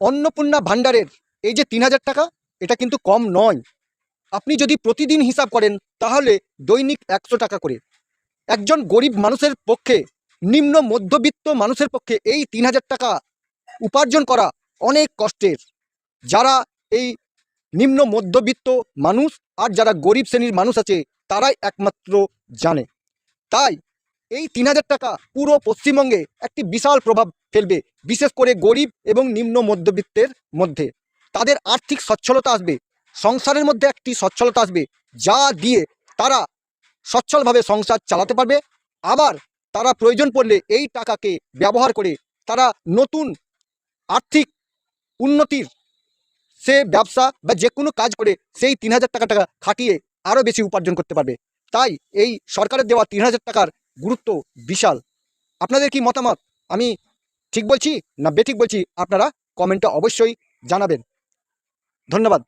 অন্নপূর্ণা ভাণ্ডারের এই যে ৩,০০০ টাকা, এটা কিন্তু কম নয়। আপনি যদি প্রতিদিন হিসাব করেন তাহলে দৈনিক ১০০ টাকা করে। একজন গরিব মানুষের পক্ষে, নিম্ন মধ্যবিত্ত মানুষের পক্ষে এই ৩,০০০ টাকা উপার্জন করা অনেক কষ্টের। যারা এই নিম্ন মধ্যবিত্ত মানুষ আর যারা গরিব শ্রেণীর মানুষ আছে তারাই একমাত্র জানে। তাই এই ৩,০০০ টাকা পুরো পশ্চিমবঙ্গে একটি বিশাল প্রভাব ফেলবে, বিশেষ করে গরিব এবং নিম্ন মধ্যবিত্তের মধ্যে। তাদের আর্থিক সচ্ছলতা আসবে, সংসারের মধ্যে একটি সচ্ছলতা আসবে, যা দিয়ে তারা সচ্ছলভাবে সংসার চালাতে পারবে। আবার তারা প্রয়োজন পড়লে এই টাকাকে ব্যবহার করে তারা নতুন আর্থিক উন্নতির সে ব্যবসা বা যে কোনো কাজ করে সেই ৩,০০০ টাকা খাটিয়ে আরও বেশি উপার্জন করতে পারবে। তাই এই সরকারের দেওয়া ৩,০০০ টাকার গুরুত্ব বিশাল। আপনাদের কি মতামত? আমি ঠিক বলছি না বেঠিক বলছি? আপনারা কমেন্টে অবশ্যই জানাবেন। ধন্যবাদ।